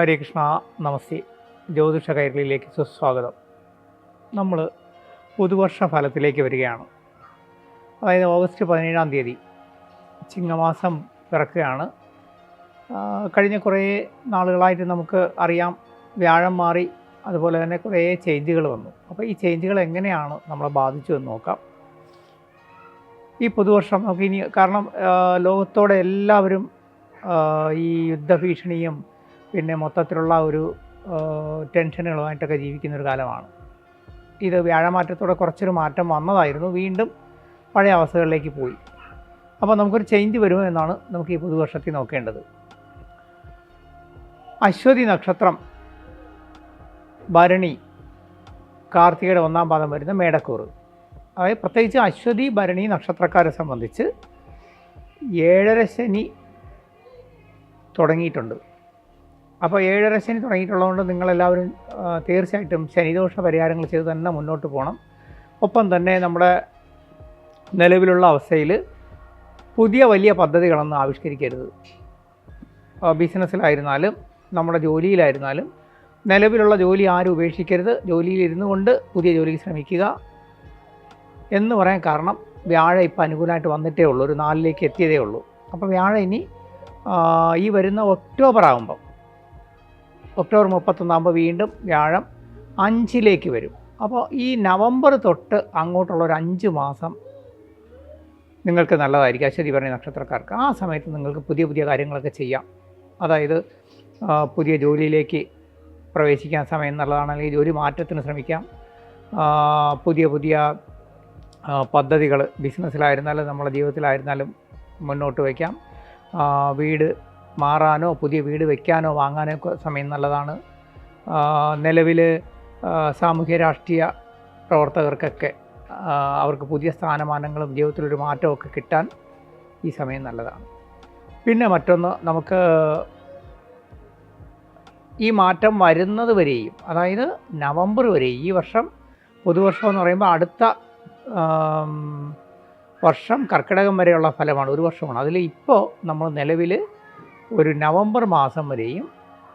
ഹരേ കൃഷ്ണ, നമസ്തേ. ജ്യോതിഷ കൈരളിയിലേക്ക് സുസ്വാഗതം. നമ്മൾ പുതുവർഷ ഫലത്തിലേക്ക് വരികയാണ്. അതായത് ഓഗസ്റ്റ് 17-ാം തീയതി ചിങ്ങമാസം പിറക്കുകയാണ്. കഴിഞ്ഞ കുറേ നാളുകളായിട്ട് നമുക്ക് അറിയാം, വ്യാഴം മാറി, അതുപോലെ തന്നെ കുറേ ചേഞ്ചുകൾ വന്നു. അപ്പോൾ ഈ ചേഞ്ചുകൾ എങ്ങനെയാണ് നമ്മളെ ബാധിച്ചു എന്ന് നോക്കാം. ഈ പുതുവർഷം നമുക്കിനി, കാരണം ലോകത്തോടെ എല്ലാവരും ഈ യുദ്ധഭീഷണിയും പിന്നെ മൊത്തത്തിലുള്ള ഒരു ടെൻഷനുകളുമായിട്ടൊക്കെ ജീവിക്കുന്നൊരു കാലമാണ്. ഇത് വ്യാഴമാറ്റത്തോടെ കുറച്ചൊരു മാറ്റം വന്നതായിരുന്നു, വീണ്ടും പഴയ അവസ്ഥകളിലേക്ക് പോയി. അപ്പോൾ നമുക്കൊരു ചേഞ്ച് വരുമോ എന്നാണ് നമുക്ക് ഈ പുതുവർഷത്തിൽ നോക്കേണ്ടത്. അശ്വതി നക്ഷത്രം, ഭരണി, കാർത്തികയുടെ 1-ാം പാദം വരുന്ന മേടക്കൂറ്, അതായത് പ്രത്യേകിച്ച് അശ്വതി ഭരണി നക്ഷത്രക്കാരെ സംബന്ധിച്ച് 7.5 ശനി തുടങ്ങിയിട്ടുണ്ട്. അപ്പോൾ 7.5 ശനി തുടങ്ങിയിട്ടുള്ളതുകൊണ്ട് നിങ്ങളെല്ലാവരും തീർച്ചയായിട്ടും ശനിദോഷ പരിഹാരങ്ങൾ ചെയ്ത് തന്നെ മുന്നോട്ട് പോകണം. ഒപ്പം തന്നെ നമ്മുടെ നിലവിലുള്ള അവസ്ഥയിൽ പുതിയ വലിയ പദ്ധതികളൊന്നും ആവിഷ്കരിക്കരുത്. ബിസിനസ്സിലായിരുന്നാലും നമ്മുടെ ജോലിയിലായിരുന്നാലും നിലവിലുള്ള ജോലി ആരും ഉപേക്ഷിക്കരുത്. ജോലിയിൽ ഇരുന്നു കൊണ്ട് പുതിയ ജോലിക്ക് ശ്രമിക്കുക എന്ന് പറയാൻ കാരണം, വ്യാഴം ഇപ്പോൾ അനുകൂലമായിട്ട് വന്നിട്ടേ ഉള്ളൂ, ഒരു 4-ലേക്ക് എത്തിയതേ ഉള്ളൂ. അപ്പോൾ വ്യാഴം ഇനി ഈ വരുന്ന ഒക്ടോബർ 31 വീണ്ടും വ്യാഴം 5-ലേക്ക് വരും. അപ്പോൾ ഈ നവംബർ തൊട്ട് അങ്ങോട്ടുള്ള ഒരു 5 മാസം നിങ്ങൾക്ക് നല്ലതായിരിക്കും അശ്വതി ഭരണി നക്ഷത്രക്കാർക്ക്. ആ സമയത്ത് നിങ്ങൾക്ക് പുതിയ പുതിയ കാര്യങ്ങളൊക്കെ ചെയ്യാം. അതായത് പുതിയ ജോലിയിലേക്ക് പ്രവേശിക്കാൻ സമയം നല്ലതാണ്, അല്ലെങ്കിൽ ജോലി മാറ്റത്തിന് ശ്രമിക്കാം. പുതിയ പുതിയ പദ്ധതികൾ ബിസിനസ്സിലായിരുന്നാലും നമ്മുടെ ജീവിതത്തിലായിരുന്നാലും മുന്നോട്ട് വയ്ക്കാം. വീട് മാറാനോ പുതിയ വീട് വയ്ക്കാനോ വാങ്ങാനോ സമയം നല്ലതാണ്. നിലവിൽ സാമൂഹ്യ രാഷ്ട്രീയ പ്രവർത്തകർക്കൊക്കെ അവർക്ക് പുതിയ സ്ഥാനമാനങ്ങളും ജീവിതത്തിലൊരു മാറ്റമൊക്കെ കിട്ടാൻ ഈ സമയം നല്ലതാണ്. പിന്നെ മറ്റൊന്ന്, നമുക്ക് ഈ മാറ്റം വരുന്നത് വരെയും, അതായത് നവംബർ വരെ, ഈ വർഷം പുതുവർഷം എന്ന് പറയുമ്പോൾ അടുത്ത വർഷം കർക്കിടകം വരെയുള്ള ഫലമാണ്, ഒരു വർഷമാണ്. അതിൽ ഇപ്പോൾ നമ്മൾ നിലവിൽ ഒരു നവംബർ മാസം വരെയും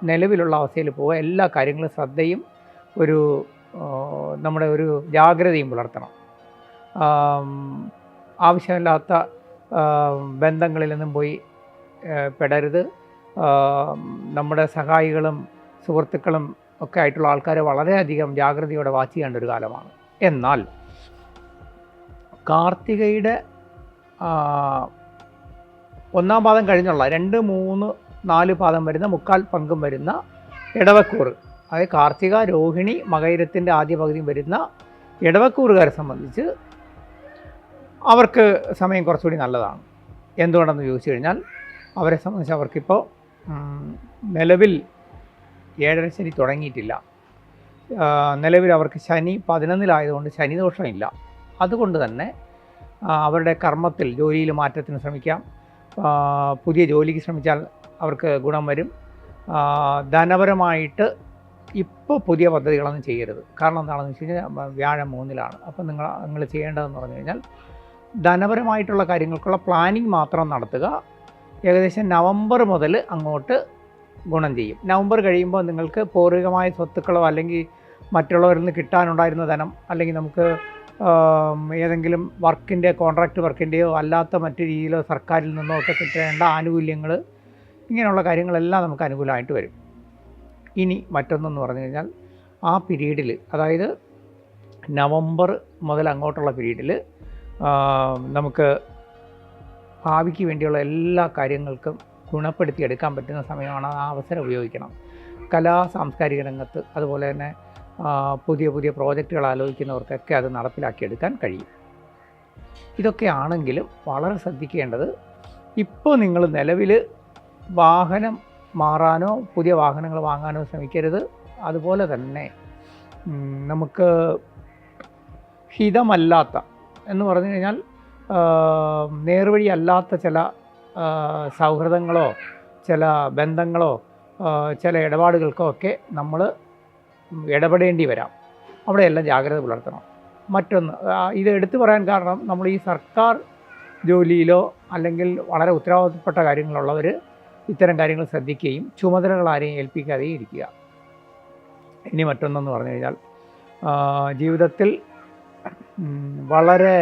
നിലവിലുള്ള അവസ്ഥയിൽ പോവുക. എല്ലാ കാര്യങ്ങളും ശ്രദ്ധയും നമ്മുടെ ഒരു ജാഗ്രതയും പുലർത്തണം. ആവശ്യമില്ലാത്ത ബന്ധങ്ങളിലൊന്നും പോയി പെടരുത്. നമ്മുടെ സഹായികളും സുഹൃത്തുക്കളും ഒക്കെ ആയിട്ടുള്ള ആൾക്കാരെ വളരെയധികം ജാഗ്രതയോടെ വാച്ച് ചെയ്യേണ്ട ഒരു കാലമാണ്. എന്നാൽ കാർത്തികയുടെ 1-ാം പാദം കഴിഞ്ഞുള്ള 2, 3, 4 പാദം വരുന്ന 3/4 പങ്കും വരുന്ന ഇടവക്കൂറ്, അതായത് കാർത്തിക, രോഹിണി, മകയിരത്തിൻ്റെ ആദ്യ പകുതിയും വരുന്ന ഇടവക്കൂറുകാരെ സംബന്ധിച്ച് അവർക്ക് സമയം കുറച്ചുകൂടി നല്ലതാണ്. എന്തുകൊണ്ടെന്ന് ചോദിച്ചു കഴിഞ്ഞാൽ, അവരെ സംബന്ധിച്ച് അവർക്കിപ്പോൾ നിലവിൽ 7.5 ശനി തുടങ്ങിയിട്ടില്ല. നിലവിൽ അവർക്ക് ശനി 11-ലായതുകൊണ്ട് ശനിദോഷമില്ല. അതുകൊണ്ട് തന്നെ അവരുടെ കർമ്മത്തിൽ, ജോലിയിൽ മാറ്റത്തിന് ശ്രമിക്കാം. പുതിയ ജോലിക്ക് ശ്രമിച്ചാൽ അവർക്ക് ഗുണം വരും. ധനപരമായിട്ട് ഇപ്പോൾ പുതിയ പദ്ധതികളൊന്നും ചെയ്യരുത്. കാരണം എന്താണെന്ന് വെച്ച് കഴിഞ്ഞാൽ വ്യാഴം 3-ലാണ്. അപ്പോൾ നിങ്ങൾ ചെയ്യേണ്ടതെന്ന് പറഞ്ഞു കഴിഞ്ഞാൽ ധനപരമായിട്ടുള്ള കാര്യങ്ങൾക്കുള്ള പ്ലാനിങ് മാത്രം നടത്തുക. ഏകദേശം നവംബർ മുതൽ അങ്ങോട്ട് ഗുണം ചെയ്യും. നവംബർ കഴിയുമ്പോൾ നിങ്ങൾക്ക് പൂർവികമായ സ്വത്തുക്കളോ അല്ലെങ്കിൽ മറ്റുള്ളവരിൽ നിന്ന് കിട്ടാനുണ്ടായിരുന്ന ധനം, അല്ലെങ്കിൽ നമുക്ക് ഏതെങ്കിലും കോൺട്രാക്റ്റ് വർക്കിൻ്റെയോ അല്ലാത്ത മറ്റു രീതിയിലോ സർക്കാരിൽ നിന്നോ ഒക്കെ കിട്ടേണ്ട ആനുകൂല്യങ്ങൾ, ഇങ്ങനെയുള്ള കാര്യങ്ങളെല്ലാം നമുക്ക് അനുകൂലമായിട്ട് വരും. ഇനി മറ്റൊന്നെന്ന് പറഞ്ഞു കഴിഞ്ഞാൽ, ആ പീരീഡിൽ, അതായത് നവംബർ മുതൽ അങ്ങോട്ടുള്ള പീരീഡിൽ നമുക്ക് ഭാവിക്ക് വേണ്ടിയുള്ള എല്ലാ കാര്യങ്ങൾക്കും ഗുണപ്പെടുത്തിയെടുക്കാൻ പറ്റുന്ന സമയമാണ്. ആ അവസരം ഉപയോഗിക്കണം. സാംസ്കാരിക രംഗത്ത്, അതുപോലെ തന്നെ പുതിയ പുതിയ പ്രോജക്റ്റുകൾ ആലോചിക്കുന്നവർക്കൊക്കെ അത് നടപ്പിലാക്കിയെടുക്കാൻ കഴിയും. ഇതൊക്കെ ആണെങ്കിലും വളരെ ശ്രദ്ധിക്കേണ്ടത്, ഇപ്പോൾ നിങ്ങൾ നിലവിൽ വാഹനം മാറാനോ പുതിയ വാഹനങ്ങൾ വാങ്ങാനോ ശ്രമിക്കരുത്. അതുപോലെ തന്നെ നമുക്ക് ഹിതമല്ലാത്ത എന്ന് പറഞ്ഞു കഴിഞ്ഞാൽ നേർവഴി അല്ലാത്ത ചില സൗഹൃദങ്ങളോ ചില ബന്ധങ്ങളോ ചില ഇടപാടുകൾക്കോ ഒക്കെ നമ്മൾ ഇടപെടേണ്ടി വരാം. അവിടെയെല്ലാം ജാഗ്രത പുലർത്തണം. മറ്റൊന്ന്, ഇത് എടുത്തു പറയാൻ കാരണം, നമ്മൾ ഈ സർക്കാർ ജോലിയിലോ അല്ലെങ്കിൽ വളരെ ഉത്തരവാദിത്തപ്പെട്ട കാര്യങ്ങളുള്ളവർ ഇത്തരം കാര്യങ്ങൾ ശ്രദ്ധിക്കുകയും ചുമതലകൾ ആരെയും ഏൽപ്പിക്കാതെയും ഇരിക്കുക. ഇനി മറ്റൊന്നെന്ന് പറഞ്ഞു കഴിഞ്ഞാൽ ജീവിതത്തിൽ വളരെ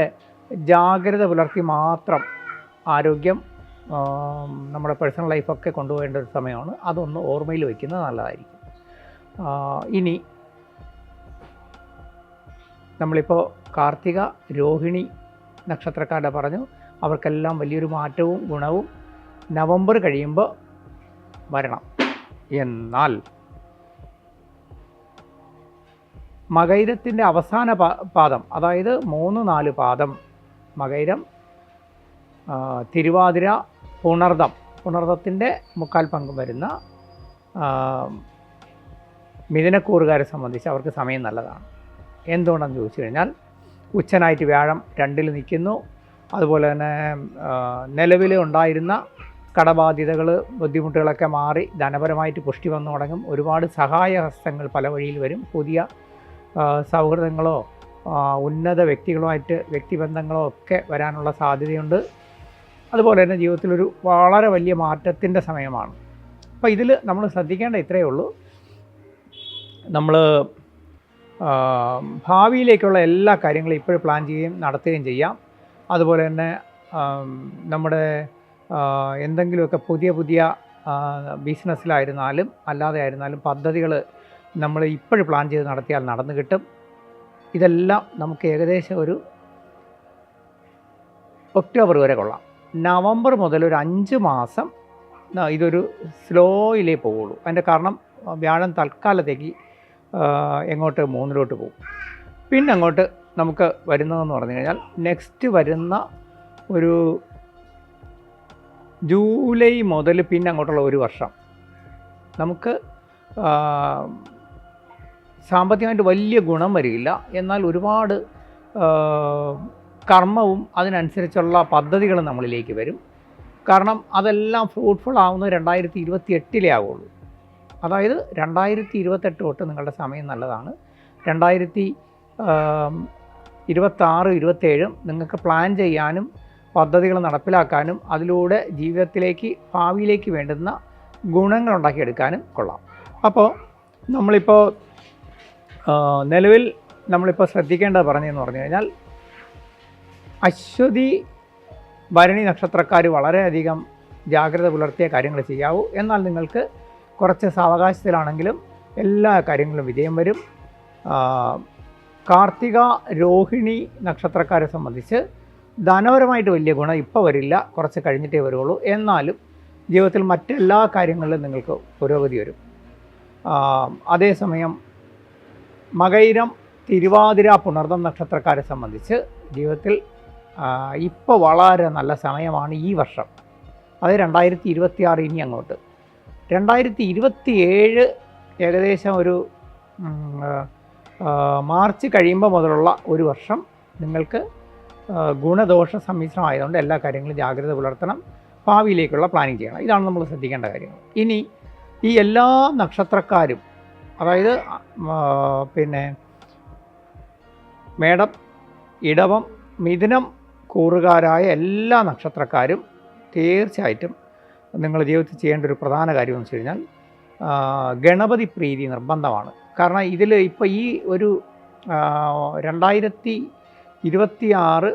ജാഗ്രത പുലർത്തി മാത്രം ആരോഗ്യം നമ്മുടെ പേഴ്സണൽ ലൈഫൊക്കെ കൊണ്ടുപോകേണ്ട ഒരു സമയമാണ്. അതൊന്ന് ഓർമ്മയിൽ വയ്ക്കുന്നത് നല്ലതായിരിക്കും. ഇനി നമ്മളിപ്പോൾ കാർത്തിക, രോഹിണി നക്ഷത്രക്കാരുടെ പറഞ്ഞു. അവർക്കെല്ലാം വലിയൊരു മാറ്റവും ഗുണവും നവംബർ കഴിയുമ്പോൾ വരണം. എന്നാൽ മകയിരത്തിൻ്റെ അവസാന പാദം, അതായത് 3-4 പാദം, മകയിരം, തിരുവാതിര, പുണർദത്തിൻ്റെ 3/4 പങ്കും വരുന്ന മിഥുനക്കൂറുകാരെ സംബന്ധിച്ച് അവർക്ക് സമയം നല്ലതാണ്. എന്തുകൊണ്ടെന്ന് ചോദിച്ചു കഴിഞ്ഞാൽ ഉച്ചനായിട്ട് വ്യാഴം 2-ൽ നിൽക്കുന്നു. അതുപോലെ തന്നെ നിലവിൽ ഉണ്ടായിരുന്ന കടബാധ്യതകൾ, ബുദ്ധിമുട്ടുകളൊക്കെ മാറി ധനപരമായിട്ട് പുഷ്ടി വന്നു തുടങ്ങും. ഒരുപാട് സഹായ ഹസ്തങ്ങൾ പല വഴിയിൽ വരും. പുതിയ സൗഹൃദങ്ങളോ ഉന്നത വ്യക്തികളുമായിട്ട് വ്യക്തിബന്ധങ്ങളോ ഒക്കെ വരാനുള്ള സാധ്യതയുണ്ട്. അതുപോലെ തന്നെ ജീവിതത്തിലൊരു വളരെ വലിയ മാറ്റത്തിൻ്റെ സമയമാണ്. അപ്പോൾ ഇതിൽ നമ്മൾ ശ്രദ്ധിക്കേണ്ട ഇത്രയേ ഉള്ളൂ. നമ്മൾ ഭാവിയിലേക്കുള്ള എല്ലാ കാര്യങ്ങളും ഇപ്പോഴും പ്ലാൻ ചെയ്യുകയും നടത്തുകയും ചെയ്യാം. അതുപോലെ തന്നെ നമ്മുടെ എന്തെങ്കിലുമൊക്കെ പുതിയ ബിസിനസ്സിലായിരുന്നാലും അല്ലാതെ ആയിരുന്നാലും പദ്ധതികൾ നമ്മൾ ഇപ്പോഴും പ്ലാൻ ചെയ്ത് നടത്തിയാൽ നടന്നു കിട്ടും. ഇതെല്ലാം നമുക്ക് ഏകദേശം ഒരു ഒക്ടോബർ വരെ കൊള്ളാം. നവംബർ മുതൽ ഒരു 5 മാസം ഇതൊരു സ്ലോയിലേ പോവുള്ളൂ. അതിൻ്റെ കാരണം വ്യാഴം തൽക്കാലത്തേക്ക് എങ്ങോട്ട് 3-ലോട്ട് പോകും. പിന്നെ അങ്ങോട്ട് നമുക്ക് വരുന്നതെന്ന് പറഞ്ഞു കഴിഞ്ഞാൽ നെക്സ്റ്റ് വരുന്ന ഒരു ജൂലൈ മുതൽ പിന്നെ അങ്ങോട്ടുള്ള ഒരു വർഷം നമുക്ക് സാമ്പത്തികമായിട്ട് വലിയ ഗുണം വരില്ല. എന്നാൽ ഒരുപാട് കർമ്മവും അതിനനുസരിച്ചുള്ള പദ്ധതികളും നമ്മളിലേക്ക് വരും. കാരണം അതെല്ലാം ഫ്രൂട്ട്ഫുൾ ആവുന്നത് 2028 ആവുള്ളൂ. അതായത് 2028 തൊട്ട് നിങ്ങളുടെ സമയം നല്ലതാണ്. 2026-27 നിങ്ങൾക്ക് പ്ലാൻ ചെയ്യാനും പദ്ധതികൾ നടപ്പിലാക്കാനും അതിലൂടെ ജീവിതത്തിലേക്ക് ഭാവിയിലേക്ക് വേണ്ടുന്ന ഗുണങ്ങൾ ഉണ്ടാക്കിയെടുക്കാനും കൊള്ളാം. അപ്പോൾ നമ്മളിപ്പോൾ നിലവിൽ ശ്രദ്ധിക്കേണ്ടത് പറഞ്ഞതെന്ന് പറഞ്ഞു കഴിഞ്ഞാൽ അശ്വതി, ഭരണി നക്ഷത്രക്കാർ വളരെയധികം ജാഗ്രത പുലർത്തിയ കാര്യങ്ങൾ ചെയ്യാവൂ. എന്നാൽ നിങ്ങൾക്ക് കുറച്ച് സാവകാശത്തിലാണെങ്കിലും എല്ലാ കാര്യങ്ങളും വിജയം വരും. കാർത്തിക, രോഹിണി നക്ഷത്രക്കാരെ സംബന്ധിച്ച് ധനപരമായിട്ട് വലിയ ഗുണം ഇപ്പോൾ വരില്ല, കുറച്ച് കഴിഞ്ഞിട്ടേ വരുള്ളൂ. എന്നാലും ജീവിതത്തിൽ മറ്റെല്ലാ കാര്യങ്ങളിലും നിങ്ങൾക്ക് പുരോഗതി വരും. അതേസമയം മകയിരം, തിരുവാതിര, പുണർദം നക്ഷത്രക്കാരെ സംബന്ധിച്ച് ജീവിതത്തിൽ ഇപ്പോൾ വളരെ നല്ല സമയമാണ് ഈ വർഷം. അത് 2026 ഇനി അങ്ങോട്ട്. 2027 ഏകദേശം ഒരു മാർച്ച് കഴിയുമ്പോൾ മുതലുള്ള ഒരു വർഷം നിങ്ങൾക്ക് ഗുണദോഷ സമ്മിശ്രമായതുകൊണ്ട് എല്ലാ കാര്യങ്ങളും ജാഗ്രത പുലർത്തണം. ഭാവിയിലേക്കുള്ള പ്ലാനിങ് ചെയ്യണം. ഇതാണ് നമ്മൾ ശ്രദ്ധിക്കേണ്ട കാര്യങ്ങൾ. ഇനി ഈ എല്ലാ നക്ഷത്രക്കാരും, അതായത് പിന്നെ മേടം, ഇടവം, മിഥുനം കൂറുകാരായ എല്ലാ നക്ഷത്രക്കാരും തീർച്ചയായിട്ടും നിങ്ങളുടെ ജീവിതത്തിൽ ചെയ്യേണ്ട ഒരു പ്രധാന കാര്യം എന്ന് വെച്ച് കഴിഞ്ഞാൽ ഗണപതി പ്രീതി നിർബന്ധമാണ്. കാരണം ഇതിൽ ഇപ്പോൾ ഈ ഒരു 2026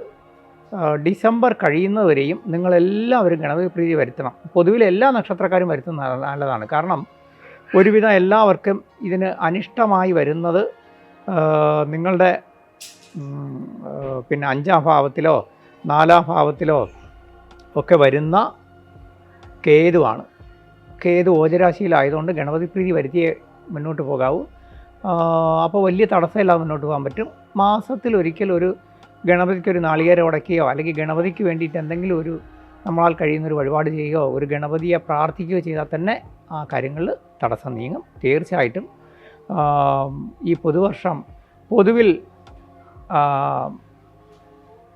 ഡിസംബർ കഴിയുന്നതുവരെയും നിങ്ങളെല്ലാവരും ഗണപതി പ്രീതി വരുത്തണം. പൊതുവിൽ എല്ലാ നക്ഷത്രക്കാരും വരുത്തുന്നത് നല്ലതാണ്. കാരണം ഒരുവിധം എല്ലാവർക്കും ഇതിന് അനിഷ്ടമായി വരുന്നത് നിങ്ങളുടെ പിന്നെ 5-ാം ഭാവത്തിലോ 4-ാം ഭാവത്തിലോ ഒക്കെ വരുന്ന കേതുവാണ്. കേതു ഓജരാശിയിലായതുകൊണ്ട് ഗണപതി പ്രീതി വരുത്തിയേ മുന്നോട്ട് പോകാവൂ. അപ്പോൾ വലിയ തടസ്സമില്ലാതെ മുന്നോട്ട് പോകാൻ പറ്റും. മാസത്തിലൊരിക്കൽ ഒരു ഗണപതിക്കൊരു നാളികേരം ഉടക്കുകയോ അല്ലെങ്കിൽ ഗണപതിക്ക് വേണ്ടിയിട്ട് എന്തെങ്കിലും ഒരു നമ്മളാൽ കഴിയുന്നൊരു വഴിപാട് ചെയ്യുകയോ ഒരു ഗണപതിയെ പ്രാർത്ഥിക്കുകയോ ചെയ്താൽ തന്നെ ആ കാര്യങ്ങളിൽ തടസ്സം നീങ്ങും. തീർച്ചയായിട്ടും ഈ പുതുവർഷം പൊതുവിൽ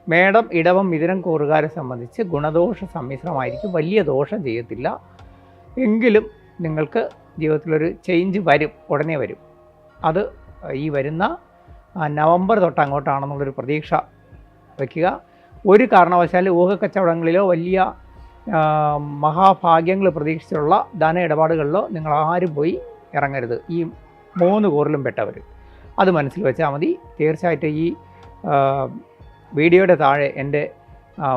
മേടം, ഇടവം, മിഥുനം കൂറുകാരെ സംബന്ധിച്ച് ഗുണദോഷ സമ്മിശ്രമായിരിക്കും. വലിയ ദോഷം ചെയ്യത്തില്ല. എങ്കിലും നിങ്ങൾക്ക് ജീവിതത്തിലൊരു ചേഞ്ച് വരും, ഉടനെ വരും. അത് ഈ വരുന്ന നവംബർ തൊട്ട് അങ്ങോട്ടാണെന്നുള്ളൊരു പ്രതീക്ഷ വയ്ക്കുക. ഒരു കാരണവശാലും ഊഹക്കച്ചവടങ്ങളിലോ വലിയ മഹാഭാഗ്യങ്ങൾ പ്രതീക്ഷിച്ചുള്ള ധന ഇടപാടുകളിലോ നിങ്ങൾ ആരും പോയി ഇറങ്ങരുത്, ഈ 3 കൂറിലും പെട്ടവർ. അത് മനസ്സിൽ വെച്ചാൽ മതി. തീർച്ചയായിട്ടും ഈ വീഡിയോയുടെ താഴെ എൻ്റെ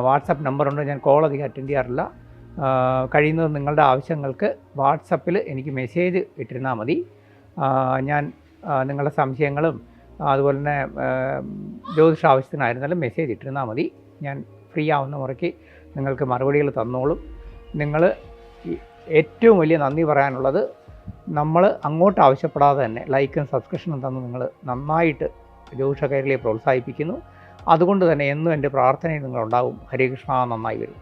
വാട്സപ്പ് നമ്പറുണ്ട്. ഞാൻ കോൾ അധികം അറ്റൻഡ് ചെയ്യാറില്ല. കഴിയുന്നത് നിങ്ങളുടെ ആവശ്യങ്ങൾക്ക് വാട്സപ്പിൽ എനിക്ക് മെസ്സേജ് ഇട്ടിരുന്നാൽ മതി. ഞാൻ നിങ്ങളുടെ സംശയങ്ങളും അതുപോലെ തന്നെ ജ്യോതിഷ ആവശ്യത്തിനായിരുന്നാലും മെസ്സേജ് ഇട്ടിരുന്നാൽ മതി. ഞാൻ ഫ്രീ ആവുന്ന മുറയ്ക്ക് നിങ്ങൾക്ക് മറുപടികൾ തന്നോളും. നിങ്ങൾ ഏറ്റവും വലിയ നന്ദി പറയാനുള്ളത്, നമ്മൾ അങ്ങോട്ട് ആവശ്യപ്പെടാതെ തന്നെ ലൈക്കും സബ്സ്ക്രിപ്ഷനും തന്ന് നിങ്ങൾ നന്നായിട്ട് ജ്യോതിഷ കൈരളിയെ പ്രോത്സാഹിപ്പിക്കുന്നു. അതുകൊണ്ട് തന്നെ എന്നും എൻ്റെ പ്രാർത്ഥനയിൽ നിങ്ങളുണ്ടാവും. ഹരേ കൃഷ്ണ. നന്നായി വരും.